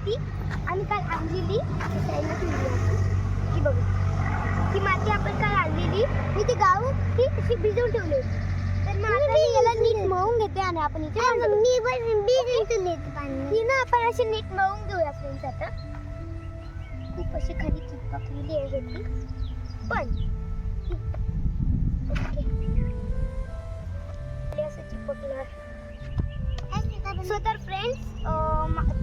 माती आम्ही काल आणलेली साईडला ठेवली होती. ही बघू, ही माती आपण काल आणलेली, मी ती गाळून ती अशी भिजवून ठेवली होती. तर मग आता मी याला नीट मळून घेते आणि आपण इथे ही ना आपण अशी नीट मळून घेऊया फ्रेंड्स. आता खूप अशी खाली चिपकलेली आहे ह्याची पण ओके असं चिपकलं. सो तर फ्रेंड्स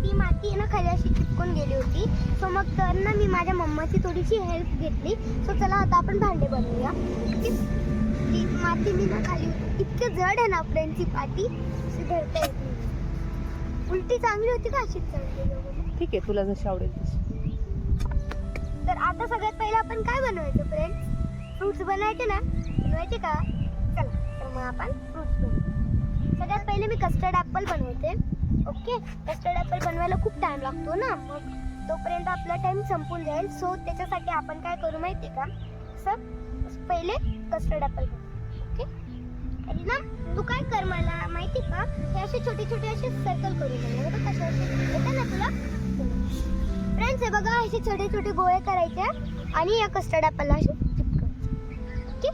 ती माती आहे ना खाली अशी चिपकून गेली होती. सो मग तर ना मी माझ्या मम्माची थोडीशी हेल्प घेतली. सो चला आता आपण भांडे बनवूया. ती माती मी ना खाली होती, इतकं जड आहे ना फ्रेंड्स. ती पाटी अशी धरता येत नाही. उलटी चांगली होती का अशीच चांगली? ठीक आहे, तुला जशी आवडेल तशी. तर आता सगळ्यात पहिले आपण काय बनवायचं फ्रेंड्स? फ्रुट्स बनवायचे ना? बनवायचे का? चला तर मग आपण फ्रुट्स बनवू. सगळ्यात पहिले मी कस्टर्ड ॲपल बनवते. ओके, कस्टर्ड ॲपल बनवायला खूप टाइम लागतो ना, मग तोपर्यंत आपला टाइम संपून जाईल. सो त्याच्यासाठी आपण काय करू माहिती का? सर पहिले कस्टर्ड ॲपल बनवू. ओके आणि ना तू काय कर मला माहिती का? हे असे छोटे छोटे असे सर्कल करू मला बघा कसे असे येतं ना तुला फ्रेंड्स. हे बघा असे छोटे छोटे गोळे करायचे आणि या कस्टर्ड ॲपलला असे चिपकायचे. ओके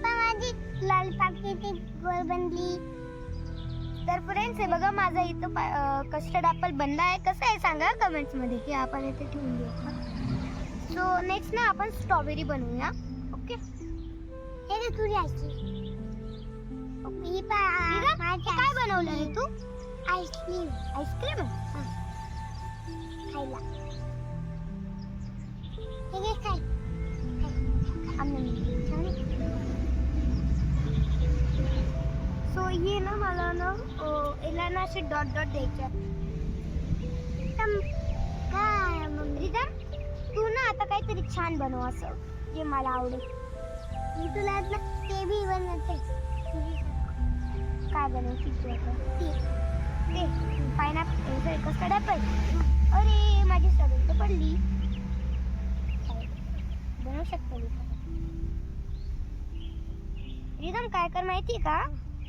माझी लाल पाकीची गोल बनली. तर फ्रेंड्स हे बघा माझा इथं कस्टर्ड ॲपल बनला आहे. कसं आहे सांगा कमेंट्स मध्ये की आपण इथे ठेवून देऊ. सो नेक्स्ट ना आपण स्ट्रॉबेरी बनवूया. ओके हे तुझी काय बनवलं रे तू? आईस्क्रीम. आईस्क्रीम खायला हे घे काय सो ये ना मला ना याला ना असे डॉट डॉट द्यायचे. काय रिदम तू ना आता काहीतरी छान बनव असं जे मला आवडेल. मी तुला ते बी बनवते. काय बनवते तू आता? ते पायनॅपल कस्टर्ड ॲपल. अरे माझी स्ट्रॉबेरी तर पडली. बनवू शकतो मी. रिदम काय कर माहिती का?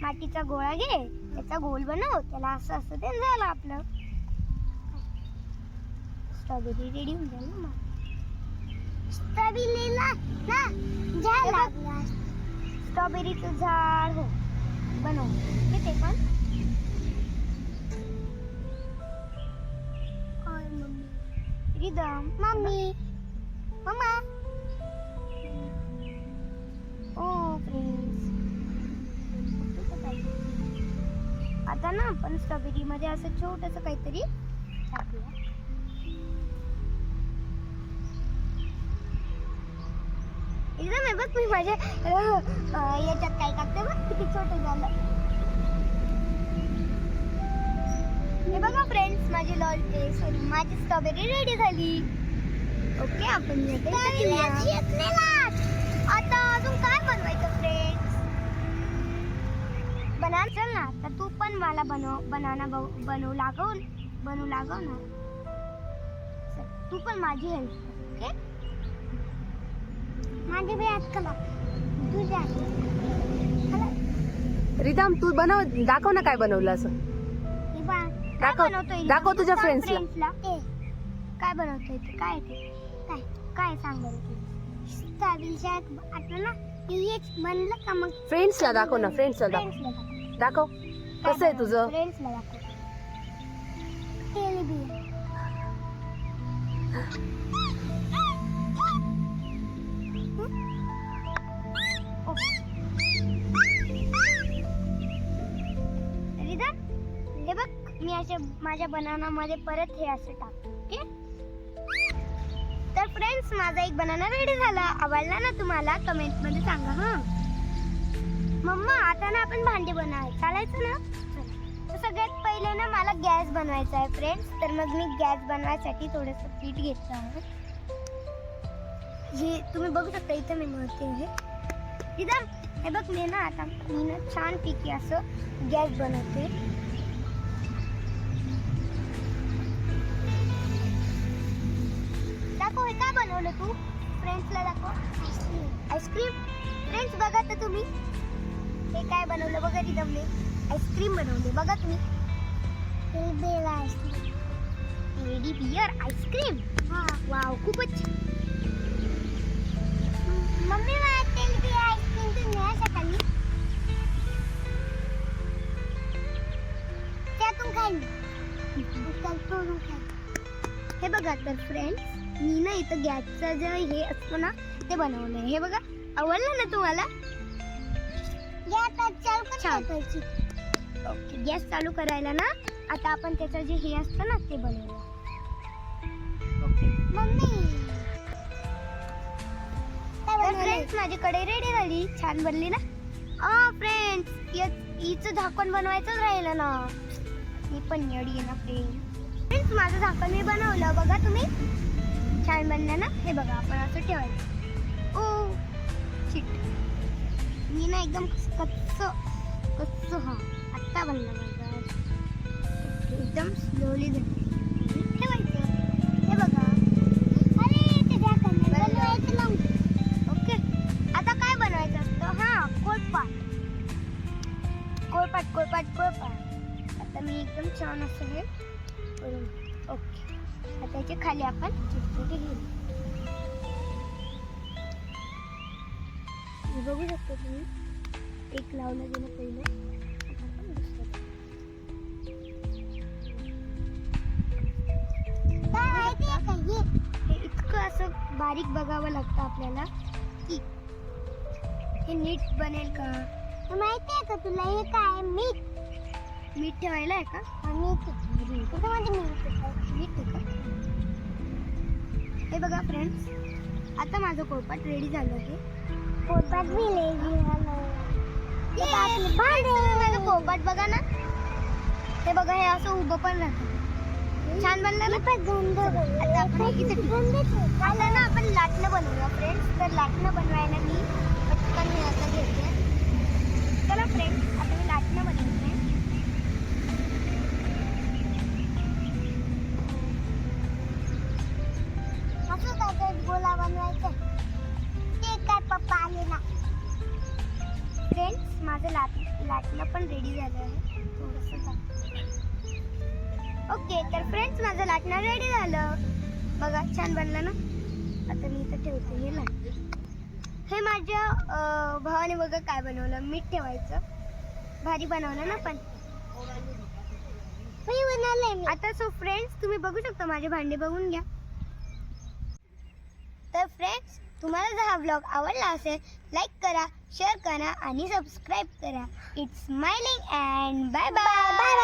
मातीचा गोळा घे, त्याचा गोल बनव, त्याला असं असं ते झालं आपलं स्ट्रॉबेरी रेडी होऊन जाईल ना. स्ट्रॉबेरीचं झाड हो बनव ते पण. रिदम मम्मी मम्मा ओ प्लीज. आता ना आपण स्ट्रॉबेरी मध्ये असं छोटंसं काहीतरी टाकूया. एकदम हे बघ मी माझ्या याच्यात काय टाकते बघ किती छोटं झालं. हे बघा फ्रेंड्स माझी माझी स्ट्रॉबेरी रेडी झाली. ओके आपण आता अजून काय बनवायचं फ्रेंड्स? बना चल ना. तर तू पण मला बनवू लागव ना. तू पण माझी हेल्प कर. ओके माझे बी आज कला तुझ्या रिदम तू बनव, दाखव ना काय बनवलं असं. दाखव तुझ्या फ्रेंड्सला. काय बनवतोय ते? काय ते काय काय सांग बरं तू. स्ट्रॉबेरीच्या आता ना हेच बनलं का मग फ्रेंड्सला दाखव ना. फ्रेंड्सला दाखव कसं आहे तुझं. फ्रेंड्सला दाखव. हे बघ मी असे माझ्या बनाना मध्ये परत हे असं टाकतो. ओके तर फ्रेंड्स माझा एक बनाना रेडी झाला. आवडला ना तुम्हाला? कमेंट मध्ये सांगा. हा मम्मा आता ना आपण भांडी बनवायला चालायचं ना. तर सगळ्यात पहिले ना मला गॅस बनवायचा आहे फ्रेंड्स. तर मग मी गॅस बनवायसाठी थोडंसं पीठ घेतलं आहे. हे तुम्ही बघू शकता इथं मी म्हणते इथं. हे बघ मी ना छान पैकी असं गॅस बनवते. दाखव हे काय बनवलं तू फ्रेंड्सला दाखव. आईस्क्रीम. फ्रेंड्स बघा तर तुम्ही हे काय बनवलं बघा. रिदमने आईस्क्रीम बनवली बघा तुम्ही. Teddy bear ice cream. वाव, खूपच छान. मम्मी मला टेडी बियर आईस्क्रीम तू नाही सकाळी त्यातून खाईन तोडून खाईन. हे बघा तर फ्रेंड्स, मी ना इथं गॅसचं जे हे असतं ना ते बनवलंय. हे बघा, आवडलं ना तुम्हाला? छान. ओके, गॅस चालू करायला ना आता आपण त्याचं जे हे असतं ना ते बनवूया. ओके मम्मी तर फ्रेंड्स, माझी कढई रेडी झाली. छान बनली ना? फ्रेंड्स, हिचं झाकण बनवायचंच राहिलं ना. मी पण येडी आहे ना फ्रेंड्स. माझं झाकण मी बनवलं, बघा तुम्ही. छान बनलं ना? हे बघा, आपण असं ठेवायचं. ओ शिट, मी ना एकदम कच्च हा आत्ता बनलं माझं. एकदम स्लोली ठेवायचं. हे बघा. अरे ते झाकण बनवायचं ना. ओके, आता काय बनवायचं असतं? हा, कोळपाट. आता मी एकदम छान असं हे करून. ओके, आता त्याच्या खाली आपण चिटके घेऊ. हे बघू शकता तुम्ही, एक लावलं गेलं पहिलं. आता आपण दुसरं. काय माहिती आहे का हे इतकं असं बारीक बघावं लागतं आपल्याला की हे नीट बनेल का. माहिती आहे का तुला हे काय मीठ मीठ ठेवायला आहे का? त्याच्यामध्ये मीठ आहे का? हे बघा फ्रेंड्स, आता माझं पोळपाट रेडी झालं आहे. पोटात माझं पोळपाट बघा ना. हे बघा, हे असं उभं पण राहतं. छान बनलं ना? आता आपण इथे आता ना आपण लाटणं बनवूया फ्रेंड्स. तर लाटणं बनवायला मी पटकन हे असं घेते. चला फ्रेंड्स, आता मी लाटणं बनवते. गोला बनवायचं ते काय पप्पा आले ना. फ्रेंड्स, माझं लाटणं पण रेडी झालं आहे. थोडंसं ओके, तर फ्रेंड्स, माझं लाटणं रेडी झालं. बघा, छान बनलं ना? आता मी इथं ठेवते हे लाटणं. हे माझ्या भावाने बघा काय बनवलं. मीठ ठेवायचं. भारी बनवलं ना पण. मी बनवलंय. आता सो फ्रेंड्स, तुम्ही बघू शकता माझे भांडे बघून घ्या. तर फ्रेंड्स, तुम्हाला जर हा व्लॉग आवडला असेल, लाईक करा, शेअर करा आणि सबस्क्राईब करा. It's smiling and bye bye.